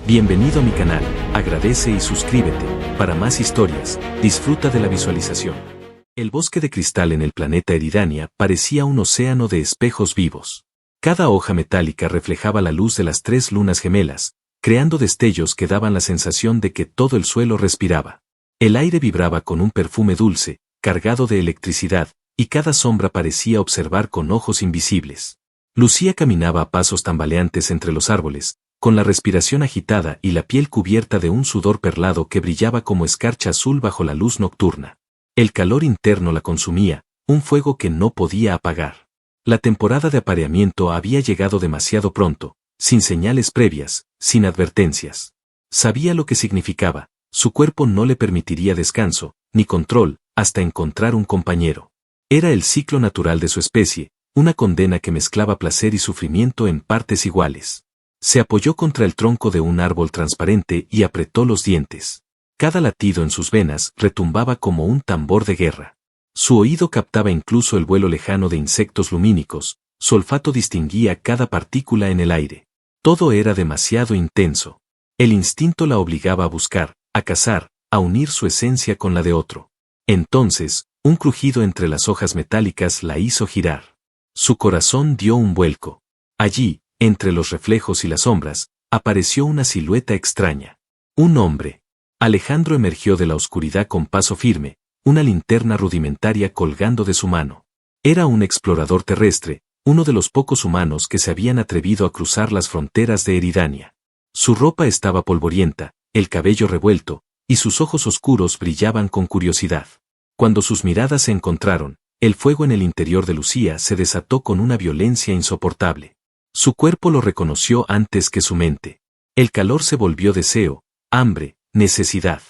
Bienvenido a mi canal, agradece y suscríbete. Para más historias, disfruta de la visualización. El bosque de cristal en el planeta Eridania parecía un océano de espejos vivos. Cada hoja metálica reflejaba la luz de las 3 lunas gemelas, creando destellos que daban la sensación de que todo el suelo respiraba. El aire vibraba con un perfume dulce, cargado de electricidad, y cada sombra parecía observar con ojos invisibles. Lucía caminaba a pasos tambaleantes entre los árboles, con la respiración agitada y la piel cubierta de un sudor perlado que brillaba como escarcha azul bajo la luz nocturna. El calor interno la consumía, un fuego que no podía apagar. La temporada de apareamiento había llegado demasiado pronto, sin señales previas, sin advertencias. Sabía lo que significaba, su cuerpo no le permitiría descanso, ni control, hasta encontrar un compañero. Era el ciclo natural de su especie, una condena que mezclaba placer y sufrimiento en partes iguales. Se apoyó contra el tronco de un árbol transparente y apretó los dientes. Cada latido en sus venas retumbaba como un tambor de guerra. Su oído captaba incluso el vuelo lejano de insectos lumínicos, su olfato distinguía cada partícula en el aire. Todo era demasiado intenso. El instinto la obligaba a buscar, a cazar, a unir su esencia con la de otro. Entonces, un crujido entre las hojas metálicas la hizo girar. Su corazón dio un vuelco. Allí, entre los reflejos y las sombras, apareció una silueta extraña. Un hombre. Alejandro emergió de la oscuridad con paso firme, una linterna rudimentaria colgando de su mano. Era un explorador terrestre, uno de los pocos humanos que se habían atrevido a cruzar las fronteras de Eridania. Su ropa estaba polvorienta, el cabello revuelto, y sus ojos oscuros brillaban con curiosidad. Cuando sus miradas se encontraron, el fuego en el interior de Lucía se desató con una violencia insoportable. Su cuerpo lo reconoció antes que su mente. El calor se volvió deseo, hambre, necesidad.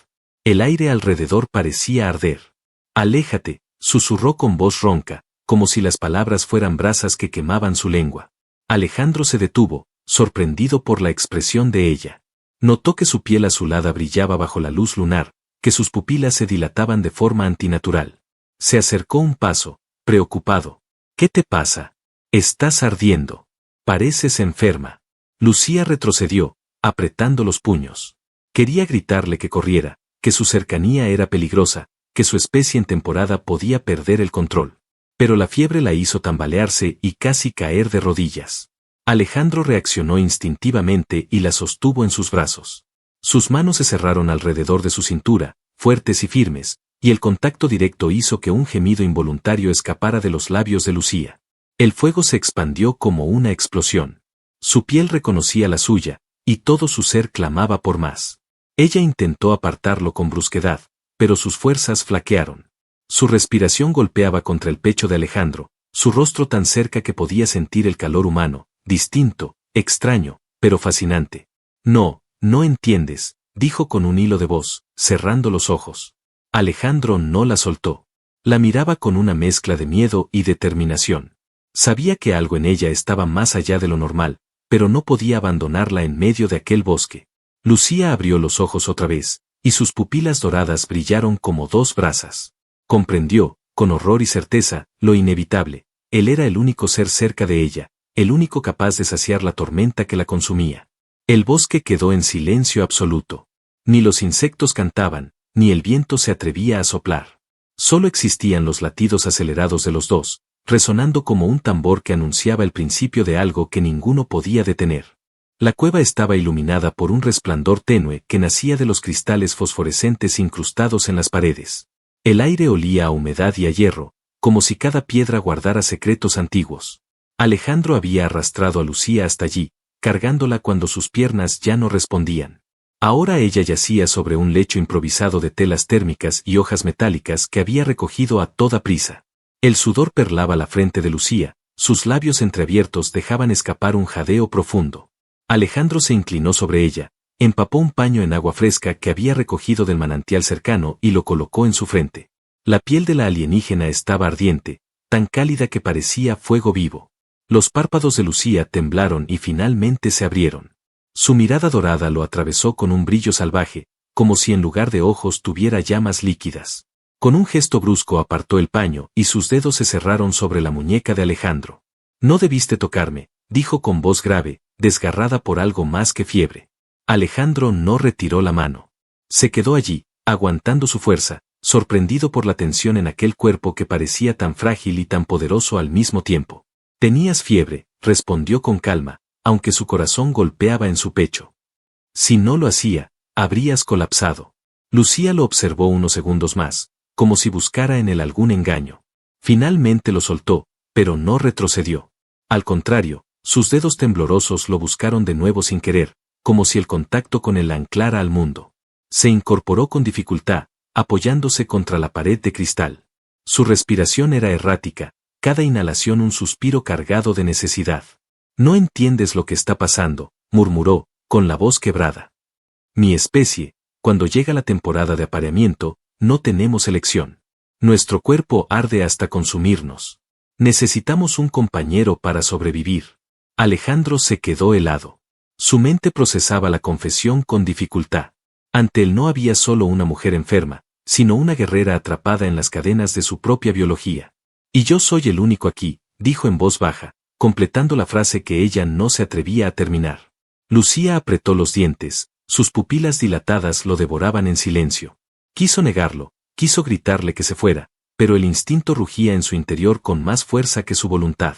El aire alrededor parecía arder. «Aléjate», susurró con voz ronca, como si las palabras fueran brasas que quemaban su lengua. Alejandro se detuvo, sorprendido por la expresión de ella. Notó que su piel azulada brillaba bajo la luz lunar, que sus pupilas se dilataban de forma antinatural. Se acercó un paso, preocupado. «¿Qué te pasa? Estás ardiendo. Pareces enferma». Lucía retrocedió, apretando los puños. Quería gritarle que corriera, que su cercanía era peligrosa, que su especie en temporada podía perder el control. Pero la fiebre la hizo tambalearse y casi caer de rodillas. Alejandro reaccionó instintivamente y la sostuvo en sus brazos. Sus manos se cerraron alrededor de su cintura, fuertes y firmes, y el contacto directo hizo que un gemido involuntario escapara de los labios de Lucía. El fuego se expandió como una explosión. Su piel reconocía la suya, y todo su ser clamaba por más. Ella intentó apartarlo con brusquedad, pero sus fuerzas flaquearon. Su respiración golpeaba contra el pecho de Alejandro, su rostro tan cerca que podía sentir el calor humano, distinto, extraño, pero fascinante. «No, no entiendes», dijo con un hilo de voz, cerrando los ojos. Alejandro no la soltó. La miraba con una mezcla de miedo y determinación. Sabía que algo en ella estaba más allá de lo normal, pero no podía abandonarla en medio de aquel bosque. Lucía abrió los ojos otra vez, y sus pupilas doradas brillaron como 2 brasas. Comprendió, con horror y certeza, lo inevitable. Él era el único ser cerca de ella, el único capaz de saciar la tormenta que la consumía. El bosque quedó en silencio absoluto. Ni los insectos cantaban, ni el viento se atrevía a soplar. Solo existían los latidos acelerados de los dos, resonando como un tambor que anunciaba el principio de algo que ninguno podía detener. La cueva estaba iluminada por un resplandor tenue que nacía de los cristales fosforescentes incrustados en las paredes. El aire olía a humedad y a hierro, como si cada piedra guardara secretos antiguos. Alejandro había arrastrado a Lucía hasta allí, cargándola cuando sus piernas ya no respondían. Ahora ella yacía sobre un lecho improvisado de telas térmicas y hojas metálicas que había recogido a toda prisa. El sudor perlaba la frente de Lucía, sus labios entreabiertos dejaban escapar un jadeo profundo. Alejandro se inclinó sobre ella, empapó un paño en agua fresca que había recogido del manantial cercano y lo colocó en su frente. La piel de la alienígena estaba ardiente, tan cálida que parecía fuego vivo. Los párpados de Lucía temblaron y finalmente se abrieron. Su mirada dorada lo atravesó con un brillo salvaje, como si en lugar de ojos tuviera llamas líquidas. Con un gesto brusco apartó el paño y sus dedos se cerraron sobre la muñeca de Alejandro. «No debiste tocarme», dijo con voz grave, desgarrada por algo más que fiebre. Alejandro no retiró la mano. Se quedó allí, aguantando su fuerza, sorprendido por la tensión en aquel cuerpo que parecía tan frágil y tan poderoso al mismo tiempo. «Tenías fiebre», respondió con calma, aunque su corazón golpeaba en su pecho. «Si no lo hacía, habrías colapsado». Lucía lo observó unos segundos más, como si buscara en él algún engaño. Finalmente lo soltó, pero no retrocedió. Al contrario, sus dedos temblorosos lo buscaron de nuevo sin querer, como si el contacto con él la anclara al mundo. Se incorporó con dificultad, apoyándose contra la pared de cristal. Su respiración era errática, cada inhalación un suspiro cargado de necesidad. «No entiendes lo que está pasando», murmuró, con la voz quebrada. «Mi especie, cuando llega la temporada de apareamiento, no tenemos elección. Nuestro cuerpo arde hasta consumirnos. Necesitamos un compañero para sobrevivir». Alejandro se quedó helado. Su mente procesaba la confesión con dificultad. Ante él no había solo una mujer enferma, sino una guerrera atrapada en las cadenas de su propia biología. «Y yo soy el único aquí», dijo en voz baja, completando la frase que ella no se atrevía a terminar. Lucía apretó los dientes, sus pupilas dilatadas lo devoraban en silencio. Quiso negarlo, quiso gritarle que se fuera, pero el instinto rugía en su interior con más fuerza que su voluntad.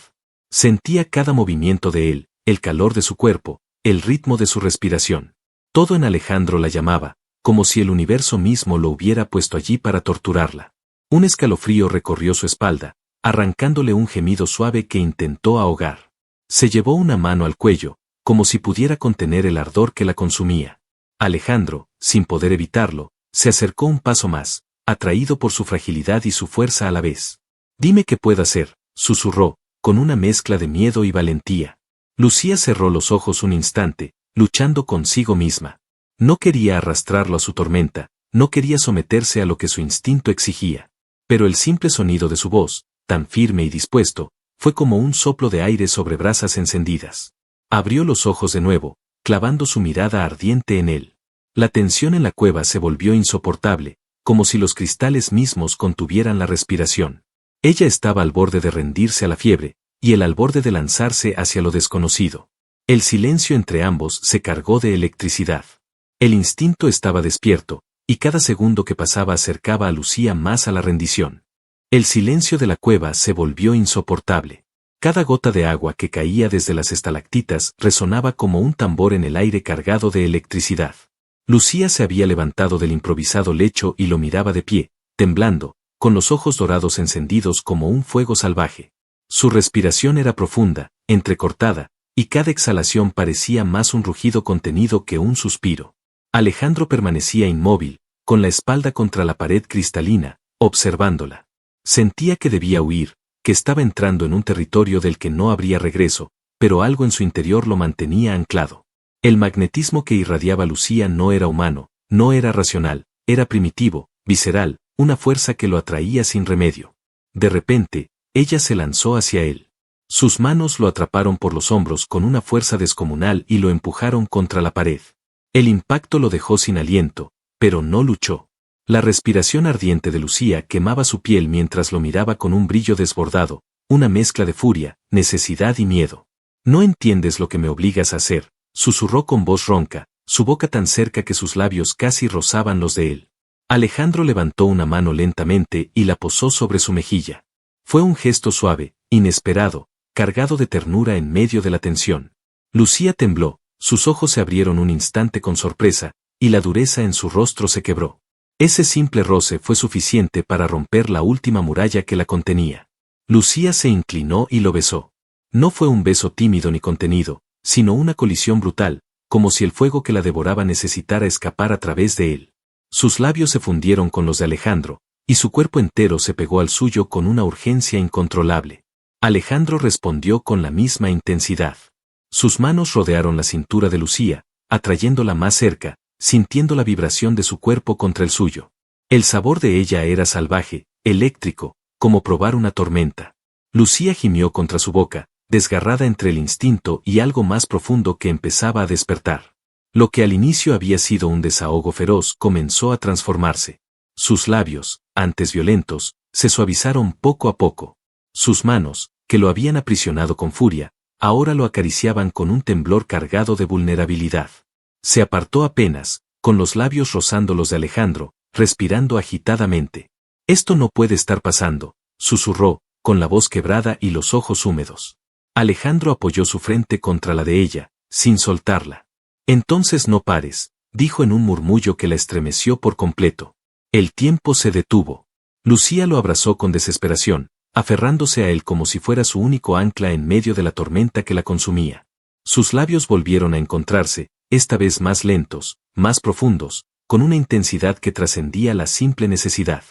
Sentía cada movimiento de él, el calor de su cuerpo, el ritmo de su respiración. Todo en Alejandro la llamaba, como si el universo mismo lo hubiera puesto allí para torturarla. Un escalofrío recorrió su espalda, arrancándole un gemido suave que intentó ahogar. Se llevó una mano al cuello, como si pudiera contener el ardor que la consumía. Alejandro, sin poder evitarlo, se acercó un paso más, atraído por su fragilidad y su fuerza a la vez. «Dime qué puedo hacer», susurró, con una mezcla de miedo y valentía. Lucía cerró los ojos un instante, luchando consigo misma. No quería arrastrarlo a su tormenta, no quería someterse a lo que su instinto exigía. Pero el simple sonido de su voz, tan firme y dispuesto, fue como un soplo de aire sobre brasas encendidas. Abrió los ojos de nuevo, clavando su mirada ardiente en él. La tensión en la cueva se volvió insoportable, como si los cristales mismos contuvieran la respiración. Ella estaba al borde de rendirse a la fiebre, y él al borde de lanzarse hacia lo desconocido. El silencio entre ambos se cargó de electricidad. El instinto estaba despierto, y cada segundo que pasaba acercaba a Lucía más a la rendición. El silencio de la cueva se volvió insoportable. Cada gota de agua que caía desde las estalactitas resonaba como un tambor en el aire cargado de electricidad. Lucía se había levantado del improvisado lecho y lo miraba de pie, temblando, con los ojos dorados encendidos como un fuego salvaje. Su respiración era profunda, entrecortada, y cada exhalación parecía más un rugido contenido que un suspiro. Alejandro permanecía inmóvil, con la espalda contra la pared cristalina, observándola. Sentía que debía huir, que estaba entrando en un territorio del que no habría regreso, pero algo en su interior lo mantenía anclado. El magnetismo que irradiaba Lucía no era humano, no era racional, era primitivo, visceral, una fuerza que lo atraía sin remedio. De repente, ella se lanzó hacia él. Sus manos lo atraparon por los hombros con una fuerza descomunal y lo empujaron contra la pared. El impacto lo dejó sin aliento, pero no luchó. La respiración ardiente de Lucía quemaba su piel mientras lo miraba con un brillo desbordado, una mezcla de furia, necesidad y miedo. «No entiendes lo que me obligas a hacer», susurró con voz ronca, su boca tan cerca que sus labios casi rozaban los de él. Alejandro levantó una mano lentamente y la posó sobre su mejilla. Fue un gesto suave, inesperado, cargado de ternura en medio de la tensión. Lucía tembló, sus ojos se abrieron un instante con sorpresa, y la dureza en su rostro se quebró. Ese simple roce fue suficiente para romper la última muralla que la contenía. Lucía se inclinó y lo besó. No fue un beso tímido ni contenido, sino una colisión brutal, como si el fuego que la devoraba necesitara escapar a través de él. Sus labios se fundieron con los de Alejandro, y su cuerpo entero se pegó al suyo con una urgencia incontrolable. Alejandro respondió con la misma intensidad. Sus manos rodearon la cintura de Lucía, atrayéndola más cerca, sintiendo la vibración de su cuerpo contra el suyo. El sabor de ella era salvaje, eléctrico, como probar una tormenta. Lucía gimió contra su boca, desgarrada entre el instinto y algo más profundo que empezaba a despertar. Lo que al inicio había sido un desahogo feroz comenzó a transformarse. Sus labios, antes violentos, se suavizaron poco a poco. Sus manos, que lo habían aprisionado con furia, ahora lo acariciaban con un temblor cargado de vulnerabilidad. Se apartó apenas, con los labios rozando los de Alejandro, respirando agitadamente. «Esto no puede estar pasando», susurró, con la voz quebrada y los ojos húmedos. Alejandro apoyó su frente contra la de ella, sin soltarla. «Entonces no pares», dijo en un murmullo que la estremeció por completo. El tiempo se detuvo. Lucía lo abrazó con desesperación, aferrándose a él como si fuera su único ancla en medio de la tormenta que la consumía. Sus labios volvieron a encontrarse, esta vez más lentos, más profundos, con una intensidad que trascendía la simple necesidad.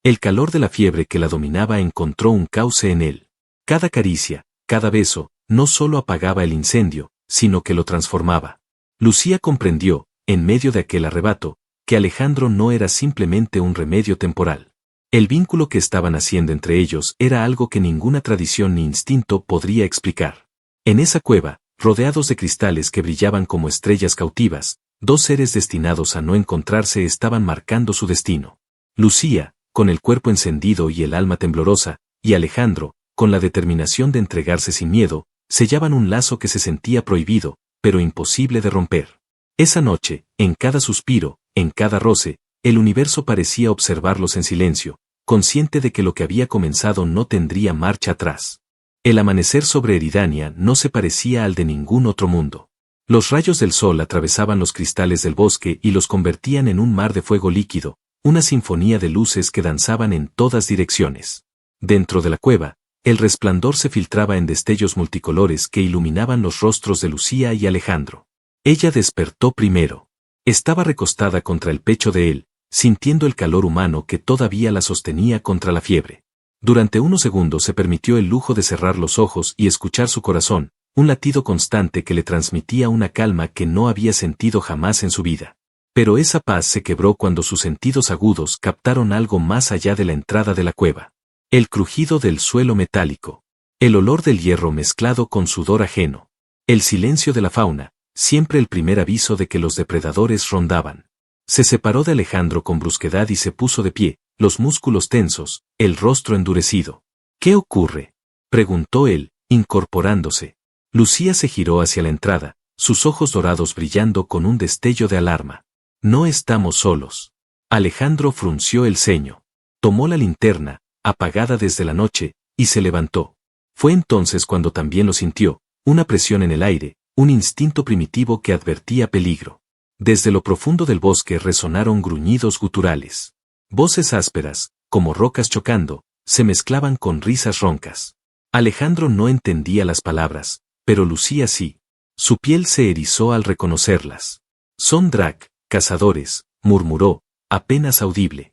El calor de la fiebre que la dominaba encontró un cauce en él. Cada caricia, cada beso, no solo apagaba el incendio, sino que lo transformaba. Lucía comprendió, en medio de aquel arrebato, que Alejandro no era simplemente un remedio temporal. El vínculo que estaban haciendo entre ellos era algo que ninguna tradición ni instinto podría explicar. En esa cueva, rodeados de cristales que brillaban como estrellas cautivas, dos seres destinados a no encontrarse estaban marcando su destino. Lucía, con el cuerpo encendido y el alma temblorosa, y Alejandro, con la determinación de entregarse sin miedo, sellaban un lazo que se sentía prohibido, pero imposible de romper. Esa noche, en cada suspiro, en cada roce, el universo parecía observarlos en silencio, consciente de que lo que había comenzado no tendría marcha atrás. El amanecer sobre Eridania no se parecía al de ningún otro mundo. Los rayos del sol atravesaban los cristales del bosque y los convertían en un mar de fuego líquido, una sinfonía de luces que danzaban en todas direcciones. Dentro de la cueva, el resplandor se filtraba en destellos multicolores que iluminaban los rostros de Lucía y Alejandro. Ella despertó primero. Estaba recostada contra el pecho de él, sintiendo el calor humano que todavía la sostenía contra la fiebre. Durante unos segundos se permitió el lujo de cerrar los ojos y escuchar su corazón, un latido constante que le transmitía una calma que no había sentido jamás en su vida. Pero esa paz se quebró cuando sus sentidos agudos captaron algo más allá de la entrada de la cueva. El crujido del suelo metálico. El olor del hierro mezclado con sudor ajeno. El silencio de la fauna, siempre el primer aviso de que los depredadores rondaban. Se separó de Alejandro con brusquedad y se puso de pie, los músculos tensos, el rostro endurecido. «¿Qué ocurre?», preguntó él, incorporándose. Lucía se giró hacia la entrada, sus ojos dorados brillando con un destello de alarma. «No estamos solos». Alejandro frunció el ceño. Tomó la linterna, apagada desde la noche, y se levantó. Fue entonces cuando también lo sintió, una presión en el aire, un instinto primitivo que advertía peligro. Desde lo profundo del bosque resonaron gruñidos guturales. Voces ásperas, como rocas chocando, se mezclaban con risas roncas. Alejandro no entendía las palabras, pero Lucía sí. Su piel se erizó al reconocerlas. «Son Drak, cazadores», murmuró, apenas audible.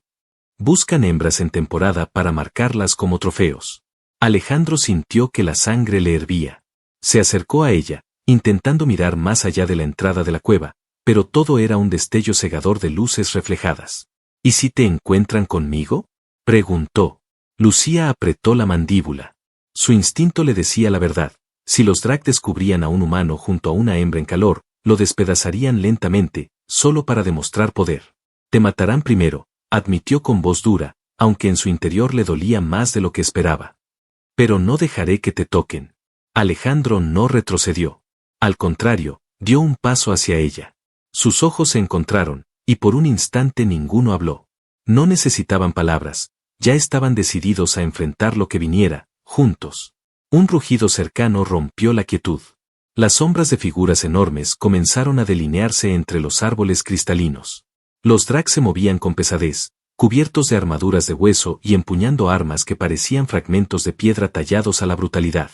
«Buscan hembras en temporada para marcarlas como trofeos». Alejandro sintió que la sangre le hervía. Se acercó a ella, intentando mirar más allá de la entrada de la cueva, pero todo era un destello cegador de luces reflejadas. «¿Y si te encuentran conmigo?», preguntó. Lucía apretó la mandíbula. Su instinto le decía la verdad. Si los Drak descubrían a un humano junto a una hembra en calor, lo despedazarían lentamente, solo para demostrar poder. «Te matarán primero», admitió con voz dura, aunque en su interior le dolía más de lo que esperaba. «Pero no dejaré que te toquen». Alejandro no retrocedió. Al contrario, dio un paso hacia ella. Sus ojos se encontraron, y por un instante ninguno habló. No necesitaban palabras, ya estaban decididos a enfrentar lo que viniera, juntos. Un rugido cercano rompió la quietud. Las sombras de figuras enormes comenzaron a delinearse entre los árboles cristalinos. Los Drak se movían con pesadez, cubiertos de armaduras de hueso y empuñando armas que parecían fragmentos de piedra tallados a la brutalidad.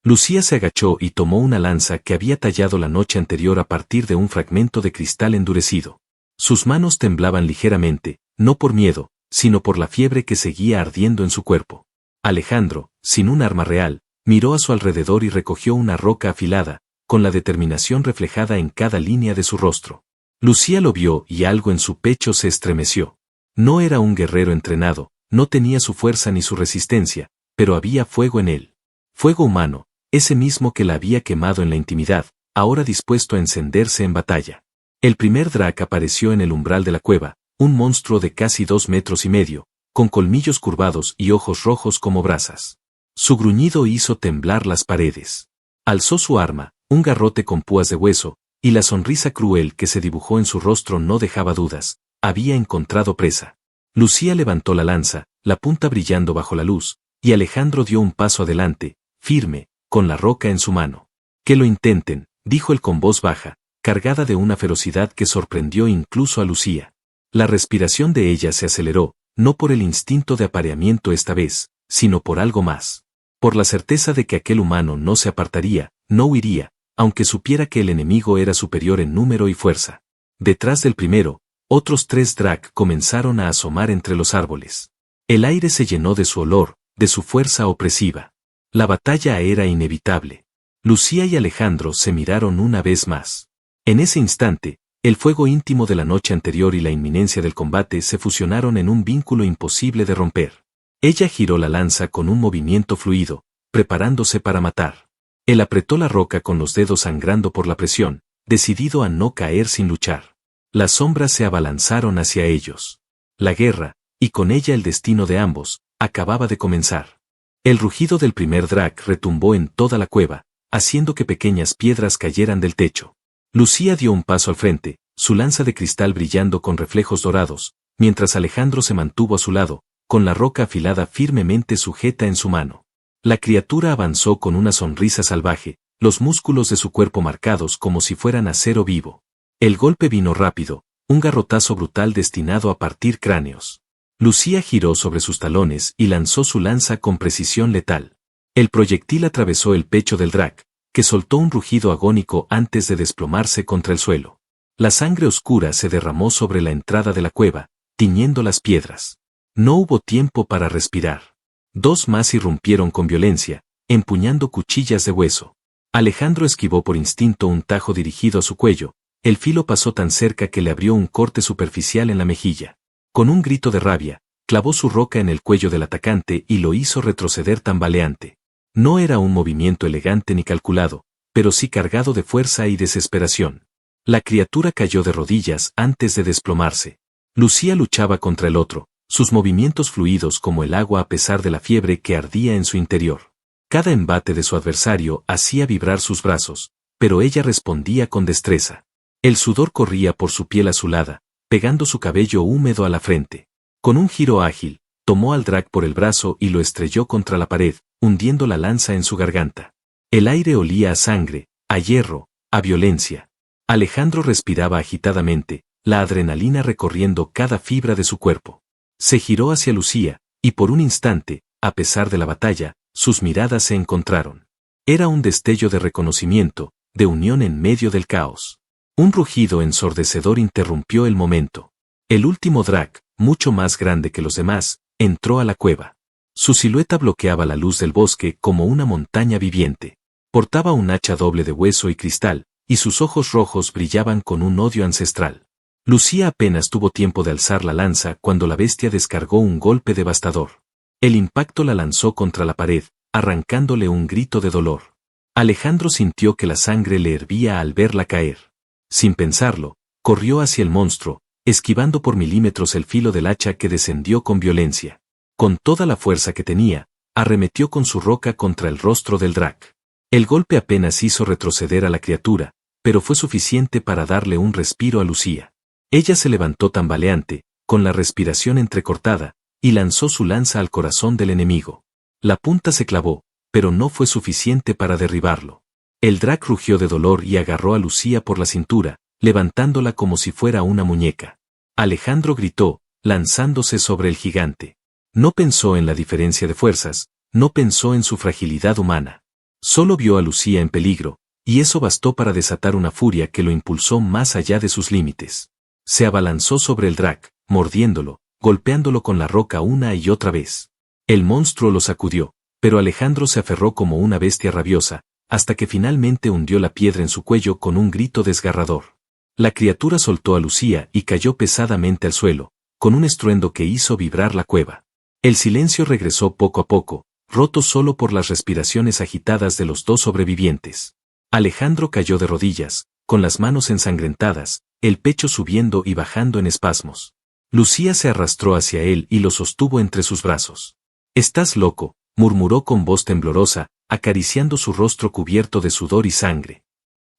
Lucía se agachó y tomó una lanza que había tallado la noche anterior a partir de un fragmento de cristal endurecido. Sus manos temblaban ligeramente, no por miedo, sino por la fiebre que seguía ardiendo en su cuerpo. Alejandro, sin un arma real, miró a su alrededor y recogió una roca afilada, con la determinación reflejada en cada línea de su rostro. Lucía lo vio y algo en su pecho se estremeció. No era un guerrero entrenado, no tenía su fuerza ni su resistencia, pero había fuego en él. Fuego humano, ese mismo que la había quemado en la intimidad, ahora dispuesto a encenderse en batalla. El primer Drak apareció en el umbral de la cueva, un monstruo de casi 2,5 metros, con colmillos curvados y ojos rojos como brasas. Su gruñido hizo temblar las paredes. Alzó su arma, un garrote con púas de hueso, y la sonrisa cruel que se dibujó en su rostro no dejaba dudas, había encontrado presa. Lucía levantó la lanza, la punta brillando bajo la luz, y Alejandro dio un paso adelante, firme, con la roca en su mano. Que lo intenten, dijo él con voz baja, cargada de una ferocidad que sorprendió incluso a Lucía. La respiración de ella se aceleró, no por el instinto de apareamiento esta vez, sino por algo más. Por la certeza de que aquel humano no se apartaría, no huiría, aunque supiera que el enemigo era superior en número y fuerza. Detrás del primero, otros 3 Drak comenzaron a asomar entre los árboles. El aire se llenó de su olor, de su fuerza opresiva. La batalla era inevitable. Lucía y Alejandro se miraron una vez más. En ese instante, el fuego íntimo de la noche anterior y la inminencia del combate se fusionaron en un vínculo imposible de romper. Ella giró la lanza con un movimiento fluido, preparándose para matar. Él apretó la roca con los dedos sangrando por la presión, decidido a no caer sin luchar. Las sombras se abalanzaron hacia ellos. La guerra, y con ella el destino de ambos, acababa de comenzar. El rugido del primer Drak retumbó en toda la cueva, haciendo que pequeñas piedras cayeran del techo. Lucía dio un paso al frente, su lanza de cristal brillando con reflejos dorados, mientras Alejandro se mantuvo a su lado, con la roca afilada firmemente sujeta en su mano. La criatura avanzó con una sonrisa salvaje, los músculos de su cuerpo marcados como si fueran acero vivo. El golpe vino rápido, un garrotazo brutal destinado a partir cráneos. Lucía giró sobre sus talones y lanzó su lanza con precisión letal. El proyectil atravesó el pecho del Drak, que soltó un rugido agónico antes de desplomarse contra el suelo. La sangre oscura se derramó sobre la entrada de la cueva, tiñendo las piedras. No hubo tiempo para respirar. 2 más irrumpieron con violencia, empuñando cuchillas de hueso. Alejandro esquivó por instinto un tajo dirigido a su cuello, el filo pasó tan cerca que le abrió un corte superficial en la mejilla. Con un grito de rabia, clavó su roca en el cuello del atacante y lo hizo retroceder tambaleante. No era un movimiento elegante ni calculado, pero sí cargado de fuerza y desesperación. La criatura cayó de rodillas antes de desplomarse. Lucía luchaba contra el otro, sus movimientos fluidos como el agua a pesar de la fiebre que ardía en su interior. Cada embate de su adversario hacía vibrar sus brazos, pero ella respondía con destreza. El sudor corría por su piel azulada, pegando su cabello húmedo a la frente. Con un giro ágil, tomó al Drak por el brazo y lo estrelló contra la pared, hundiendo la lanza en su garganta. El aire olía a sangre, a hierro, a violencia. Alejandro respiraba agitadamente, la adrenalina recorriendo cada fibra de su cuerpo. Se giró hacia Lucía, y por un instante, a pesar de la batalla, sus miradas se encontraron. Era un destello de reconocimiento, de unión en medio del caos. Un rugido ensordecedor interrumpió el momento. El último Drak, mucho más grande que los demás, entró a la cueva. Su silueta bloqueaba la luz del bosque como una montaña viviente. Portaba un hacha doble de hueso y cristal, y sus ojos rojos brillaban con un odio ancestral. Lucía apenas tuvo tiempo de alzar la lanza cuando la bestia descargó un golpe devastador. El impacto la lanzó contra la pared, arrancándole un grito de dolor. Alejandro sintió que la sangre le hervía al verla caer. Sin pensarlo, corrió hacia el monstruo, esquivando por milímetros el filo del hacha que descendió con violencia. Con toda la fuerza que tenía, arremetió con su roca contra el rostro del Drak. El golpe apenas hizo retroceder a la criatura, pero fue suficiente para darle un respiro a Lucía. Ella se levantó tambaleante, con la respiración entrecortada, y lanzó su lanza al corazón del enemigo. La punta se clavó, pero no fue suficiente para derribarlo. El Drak rugió de dolor y agarró a Lucía por la cintura, levantándola como si fuera una muñeca. Alejandro gritó, lanzándose sobre el gigante. No pensó en la diferencia de fuerzas, no pensó en su fragilidad humana. Solo vio a Lucía en peligro, y eso bastó para desatar una furia que lo impulsó más allá de sus límites. Se abalanzó sobre el Drak, mordiéndolo, golpeándolo con la roca una y otra vez. El monstruo lo sacudió, pero Alejandro se aferró como una bestia rabiosa, hasta que finalmente hundió la piedra en su cuello con un grito desgarrador. La criatura soltó a Lucía y cayó pesadamente al suelo, con un estruendo que hizo vibrar la cueva. El silencio regresó poco a poco, roto solo por las respiraciones agitadas de los 2 sobrevivientes. Alejandro cayó de rodillas, con las manos ensangrentadas, el pecho subiendo y bajando en espasmos. Lucía se arrastró hacia él y lo sostuvo entre sus brazos. «Estás loco», murmuró con voz temblorosa, acariciando su rostro cubierto de sudor y sangre.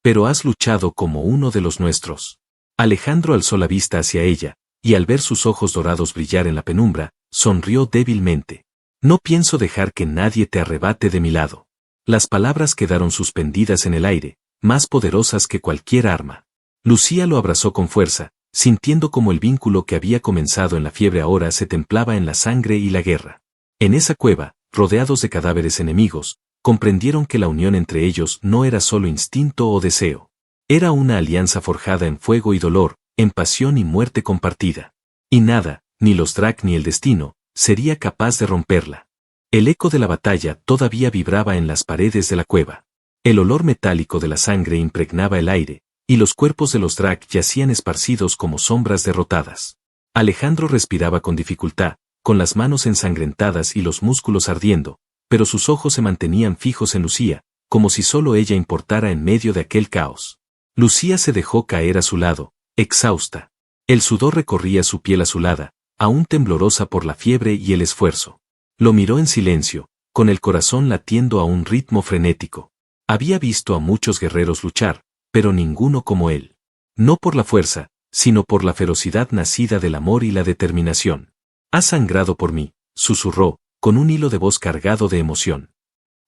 Pero has luchado como uno de los nuestros. Alejandro alzó la vista hacia ella, y al ver sus ojos dorados brillar en la penumbra, sonrió débilmente. No pienso dejar que nadie te arrebate de mi lado. Las palabras quedaron suspendidas en el aire, más poderosas que cualquier arma. Lucía lo abrazó con fuerza, sintiendo como el vínculo que había comenzado en la fiebre ahora se templaba en la sangre y la guerra. En esa cueva, rodeados de cadáveres enemigos, comprendieron que la unión entre ellos no era solo instinto o deseo. Era una alianza forjada en fuego y dolor, en pasión y muerte compartida. Y nada, ni los Drak ni el destino, sería capaz de romperla. El eco de la batalla todavía vibraba en las paredes de la cueva. El olor metálico de la sangre impregnaba el aire, y los cuerpos de los Drak yacían esparcidos como sombras derrotadas. Alejandro respiraba con dificultad, con las manos ensangrentadas y los músculos ardiendo, pero sus ojos se mantenían fijos en Lucía, como si solo ella importara en medio de aquel caos. Lucía se dejó caer a su lado, exhausta. El sudor recorría su piel azulada, aún temblorosa por la fiebre y el esfuerzo. Lo miró en silencio, con el corazón latiendo a un ritmo frenético. Había visto a muchos guerreros luchar, pero ninguno como él. No por la fuerza, sino por la ferocidad nacida del amor y la determinación. «Has sangrado por mí», susurró, con un hilo de voz cargado de emoción.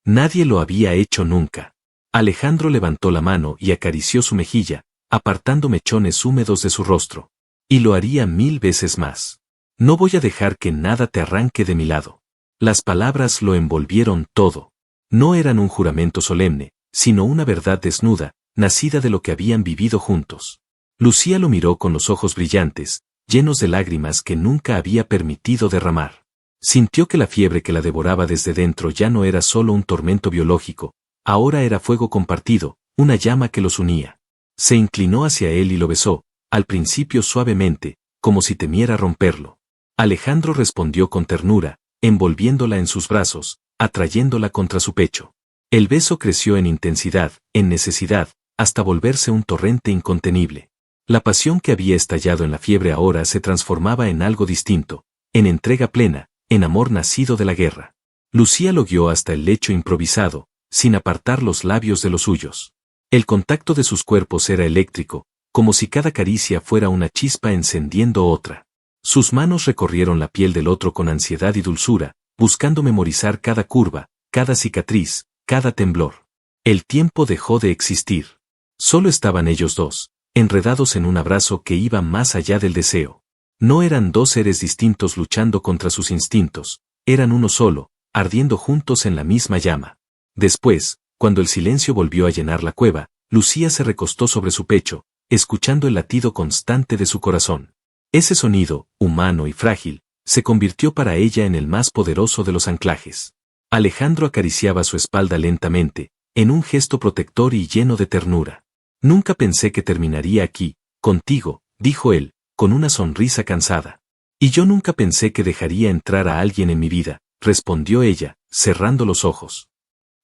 Nadie lo había hecho nunca. Alejandro levantó la mano y acarició su mejilla, apartando mechones húmedos de su rostro. Y lo haría 1000 veces más. No voy a dejar que nada te arranque de mi lado. Las palabras lo envolvieron todo. No eran un juramento solemne, sino una verdad desnuda, nacida de lo que habían vivido juntos. Lucía lo miró con los ojos brillantes, llenos de lágrimas que nunca había permitido derramar. Sintió que la fiebre que la devoraba desde dentro ya no era solo un tormento biológico, ahora era fuego compartido, una llama que los unía. Se inclinó hacia él y lo besó, al principio suavemente, como si temiera romperlo. Alejandro respondió con ternura, envolviéndola en sus brazos, atrayéndola contra su pecho. El beso creció en intensidad, en necesidad, hasta volverse un torrente incontenible. La pasión que había estallado en la fiebre ahora se transformaba en algo distinto, en entrega plena, en amor nacido de la guerra. Lucía lo guió hasta el lecho improvisado, sin apartar los labios de los suyos. El contacto de sus cuerpos era eléctrico, como si cada caricia fuera una chispa encendiendo otra. Sus manos recorrieron la piel del otro con ansiedad y dulzura, buscando memorizar cada curva, cada cicatriz, cada temblor. El tiempo dejó de existir. Solo estaban ellos dos, enredados en un abrazo que iba más allá del deseo. No eran dos seres distintos luchando contra sus instintos, eran uno solo, ardiendo juntos en la misma llama. Después, cuando el silencio volvió a llenar la cueva, Lucía se recostó sobre su pecho, escuchando el latido constante de su corazón. Ese sonido, humano y frágil, se convirtió para ella en el más poderoso de los anclajes. Alejandro acariciaba su espalda lentamente, en un gesto protector y lleno de ternura. «Nunca pensé que terminaría aquí, contigo», dijo él, con una sonrisa cansada. «Y yo nunca pensé que dejaría entrar a alguien en mi vida», respondió ella, cerrando los ojos.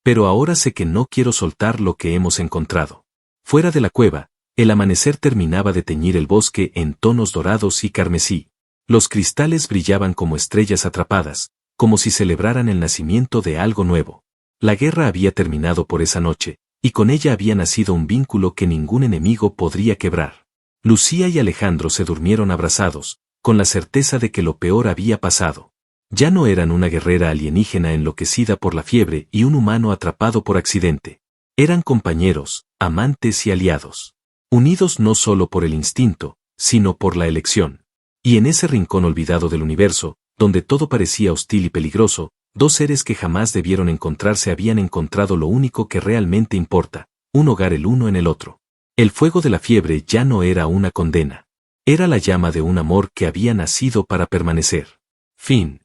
«Pero ahora sé que no quiero soltar lo que hemos encontrado». Fuera de la cueva, el amanecer terminaba de teñir el bosque en tonos dorados y carmesí. Los cristales brillaban como estrellas atrapadas, como si celebraran el nacimiento de algo nuevo. La guerra había terminado por esa noche, y con ella había nacido un vínculo que ningún enemigo podría quebrar. Lucía y Alejandro se durmieron abrazados, con la certeza de que lo peor había pasado. Ya no eran una guerrera alienígena enloquecida por la fiebre y un humano atrapado por accidente. Eran compañeros, amantes y aliados. Unidos no solo por el instinto, sino por la elección. Y en ese rincón olvidado del universo, donde todo parecía hostil y peligroso, dos seres que jamás debieron encontrarse habían encontrado lo único que realmente importa, un hogar el uno en el otro. El fuego de la fiebre ya no era una condena. Era la llama de un amor que había nacido para permanecer. Fin.